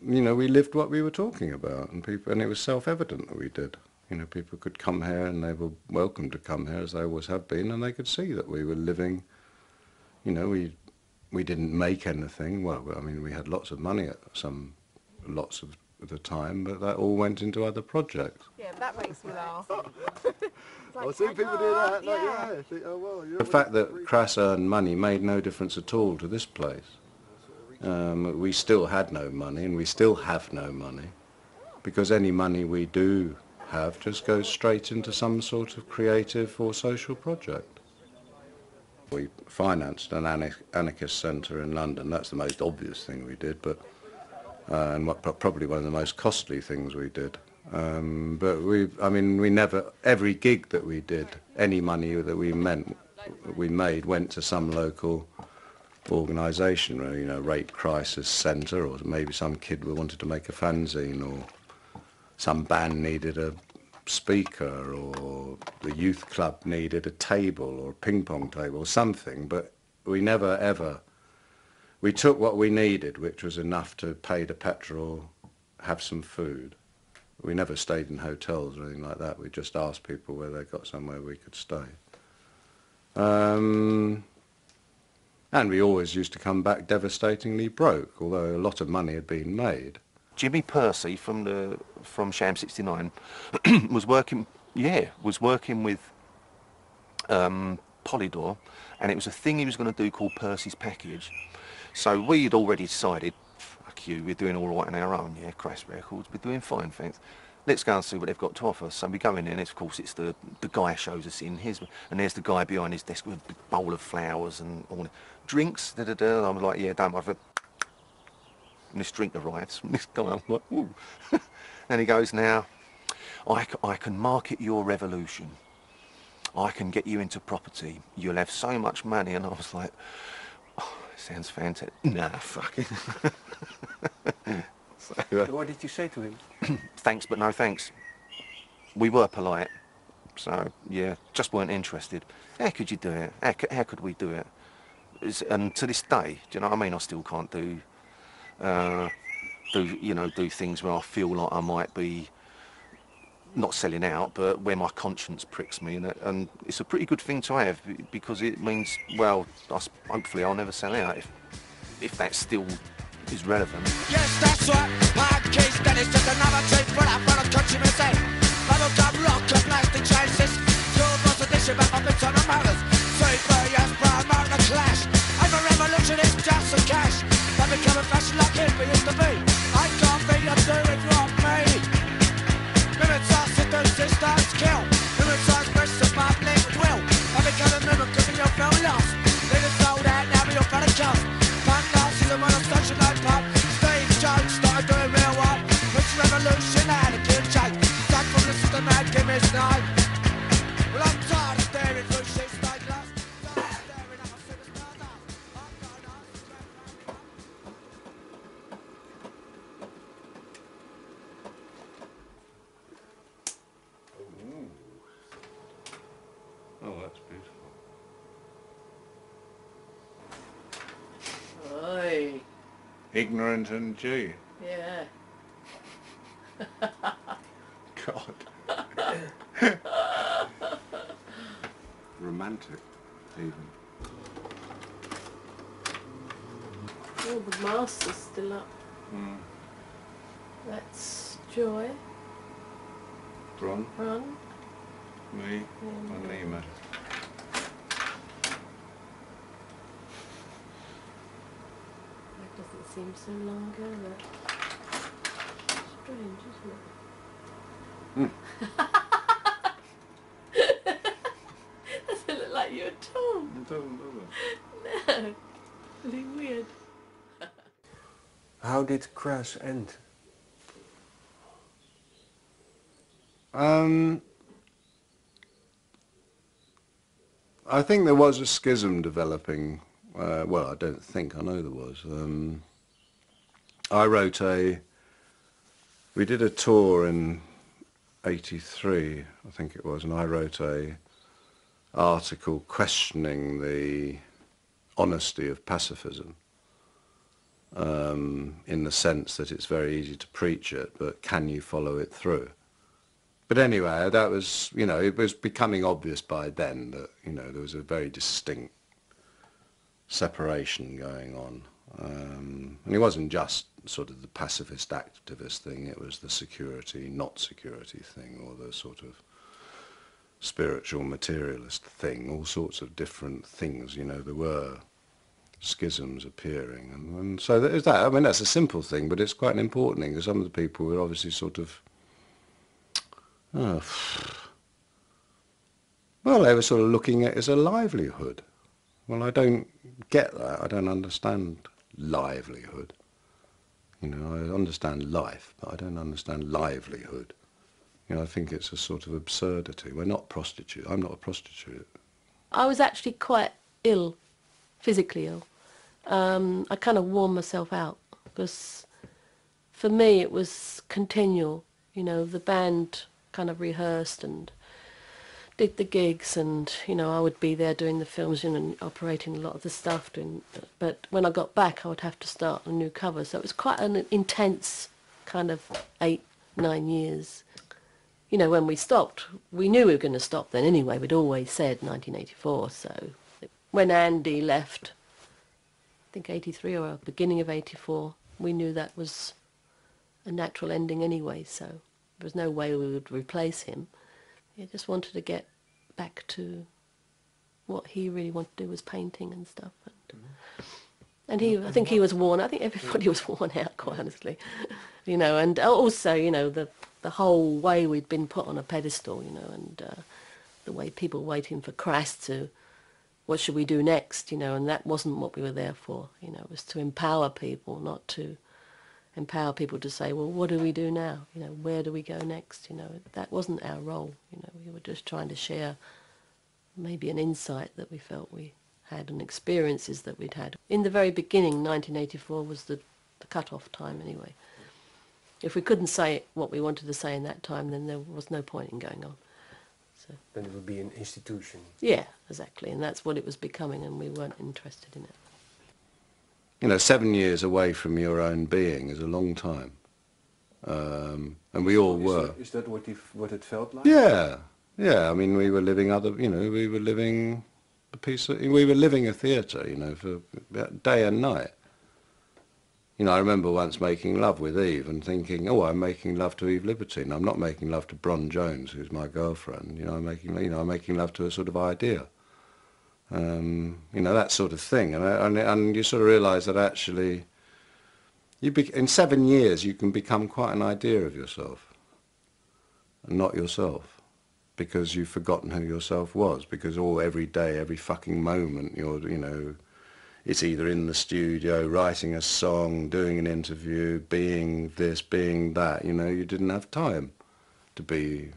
You know, we lived what we were talking about, and it was self-evident that we did. You know, people could come here and they were welcome to come here, as they always have been, and they could see that we were living, you know, we didn't make anything. Well, I mean, we had lots of money at lots of the time, but that all went into other projects. Yeah, that makes me laugh. I've seen people do that. Like, yeah. Think, oh, well, the fact that Crass earned money made no difference at all to this place. We still had no money, and we still have no money, because any money we do have just goes straight into some sort of creative or social project. We financed an anarchist centre in London. That's the most obvious thing we did, but and probably one of the most costly things we did. But we never, every gig that we did, any money that we made went to some local organisation, you know, Rape Crisis Centre, or maybe some kid wanted to make a fanzine, or some band needed a speaker, or the youth club needed a table or a ping pong table or something. But we never ever, we took what we needed, which was enough to pay the petrol, have some food. We never stayed in hotels or anything like that. We just asked people where they got somewhere we could stay. And we always used to come back devastatingly broke, although a lot of money had been made. Jimmy Percy from Sham 69 was working with Polydor, and it was a thing he was going to do called Percy's Package. So we'd already decided, fuck you, we're doing all right on our own, yeah, Crass Records, we're doing fine, thanks. Let's go and see what they've got to offer. So we go in there, and of course it's the guy shows us in, and there's the guy behind his desk with a big bowl of flowers and all the drinks, da-da-da, and I'm like, yeah, don't worry. And this drink arrives from this guy, I'm like, ooh. And he goes, now, I can market your revolution. I can get you into property. You'll have so much money. And I was like, oh, sounds fantastic. Nah, fuck it. So, what did you say to him? Thanks, but no thanks. We were polite. So, yeah, just weren't interested. How could you do it? How could we do it? And to this day, do you know what I mean? I still can't do things where I feel like I might be not selling out, but where my conscience pricks me, and it's a pretty good thing to have, because it means, well, hopefully I'll never sell out if that still is relevant. Yes, that's right. Hard case, then it's just another tape for that for the country mistake. Bubblegum rock and plastic chances. Your boss edition back up into the motors. 3 years prime out the clash. I'm a revolutionist, just some cash. I become a fashion like hippie used to be. I can't be a doing rock me. Mimics are sisters, sisters kill. Mimics are express the public will. I become a mimic because you feel lost. Leave it sold out, now we all got a cost. Punk glasses and when I'm such a low pop. Steve Jones started doing real work. It's revolution and a kid change. Stuck from the system and give me snide. Well, I'm tired of staring through shit like glass. Ignorant and G. Yeah. God. Romantic, even. Oh, the master's still up. Mm. That's Joy. Ron. Ron. Me. And Nima. That doesn't seem so long ago, that. Strange, isn't it? Doesn't look like you at all. It doesn't, does it? No. Really weird. How did Crass end? I think there was a schism developing. Well, I don't think, I know there was. We did a tour in 83, I think it was, and I wrote a article questioning the honesty of pacifism, in the sense that it's very easy to preach it, but can you follow it through? But anyway, that was, you know, it was becoming obvious by then that, you know, there was a very distinct separation going on. And it wasn't just sort of the pacifist activist thing, it was the security, not security thing, or the sort of spiritual materialist thing, all sorts of different things, you know, there were schisms appearing. And so there's that. I mean, that's a simple thing, but it's quite an important thing, because some of the people were obviously sort of, well, they were sort of looking at it as a livelihood. Well, I don't get that. I don't understand livelihood. You know, I understand life, but I don't understand livelihood. You know, I think it's a sort of absurdity. We're not prostitutes. I'm not a prostitute. I was actually quite ill, physically ill. I kind of wore myself out, because for me it was continual. You know, the band kind of rehearsed and did the gigs, and, you know, I would be there doing the films, you know, operating a lot of the stuff, but when I got back I would have to start a new cover, so it was quite an intense kind of 8-9 years. You know, when we stopped, we knew we were going to stop then anyway. We'd always said 1984, so when Andy left, I think 83 or beginning of 84, we knew that was a natural ending anyway, so there was no way we would replace him. He just wanted to get back to what he really wanted to do, was painting and stuff. And I think he was worn. I think everybody was worn out, quite honestly. You know, and also, you know, the whole way we'd been put on a pedestal, you know, and the way people were waiting for Crass to, what should we do next, you know, and that wasn't what we were there for. You know, it was to empower people, not to empower people to say, well, what do we do now? You know, where do we go next? You know, that wasn't our role. You know, we were just trying to share maybe an insight that we felt we had and experiences that we'd had. In the very beginning, 1984 was the cut-off time anyway. If we couldn't say what we wanted to say in that time, then there was no point in going on. So then it would be an institution. Yeah, exactly, and that's what it was becoming, and we weren't interested in it. You know, 7 years away from your own being is a long time, and we all were. Is that what it felt like? Yeah, yeah. I mean, we were living we were living we were living a theatre, you know, for day and night. You know, I remember once making love with Eve and thinking, oh, I'm making love to Eve Libertine. I'm not making love to Bron Jones, who's my girlfriend. You know, I'm making love to a sort of idea. You know, that sort of thing, and you sort of realise that actually, in 7 years you can become quite an idea of yourself, and not yourself, because you've forgotten who yourself was. Because every day, every fucking moment, you know, it's either in the studio, writing a song, doing an interview, being this, being that. You know, you didn't have time to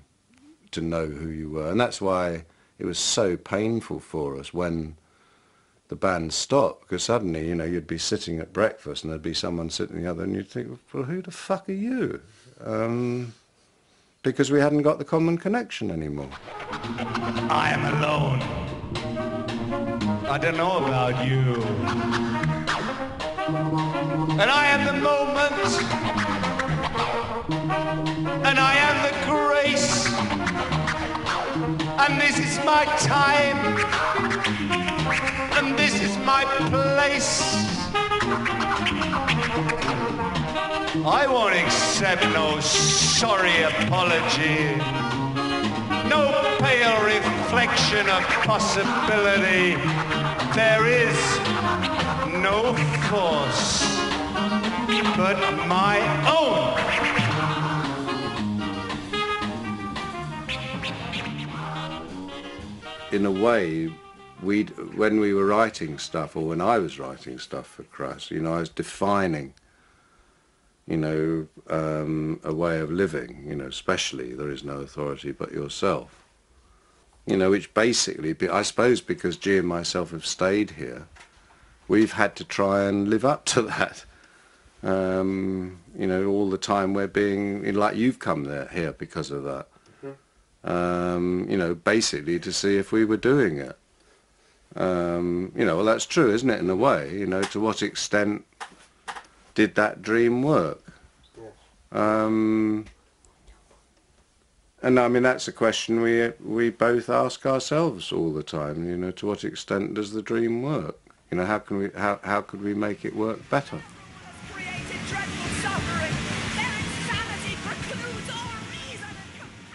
know who you were, and that's why it was so painful for us when the band stopped, because suddenly, you know, you'd be sitting at breakfast and there'd be someone sitting the other, and you'd think, well, who the fuck are you? Because we hadn't got the common connection anymore. I am alone. I don't know about you. And I am the moment, and I am the grace, and this is my time, and this is my place. I won't accept no sorry apology, no pale reflection of possibility. There is no force but my own. In a way, when we were writing stuff, or when I was writing stuff for Crass, you know, I was defining, you know, a way of living, you know, especially there is no authority but yourself. You know, which basically, I suppose because G and myself have stayed here, we've had to try and live up to that. You know, all the time we're being, like you've come here because of that. You know, basically to see if we were doing it. You know, well, that's true, isn't it, in a way? You know, to what extent did that dream work? And I mean, that's a question we both ask ourselves all the time. You know, to what extent does the dream work? You know, how could we make it work better?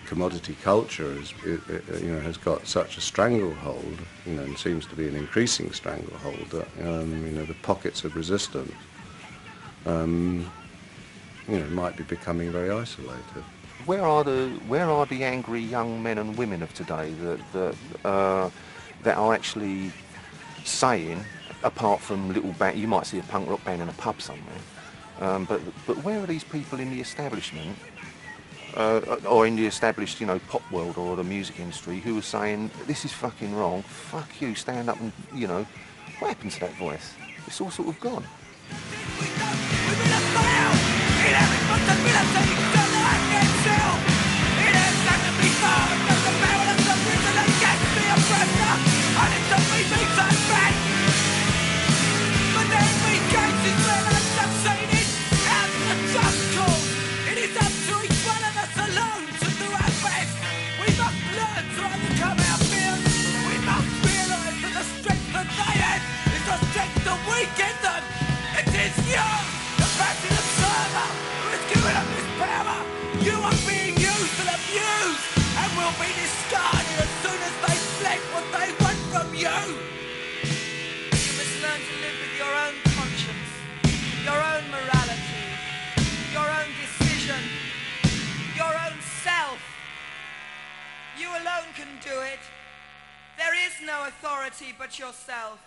Commodity culture is, you know, has got such a stranglehold, you know, and seems to be an increasing stranglehold that, you know, the pockets of resistance, you know, might be becoming very isolated. Where are the angry young men and women of today that are actually saying, apart from little you might see a punk rock band in a pub somewhere, but where are these people in the establishment? Or in the established, you know, pop world or the music industry who are saying, this is fucking wrong, fuck you, stand up and, you know, what happened to that voice? It's all sort of gone. You alone can do it. There is no authority but yourself.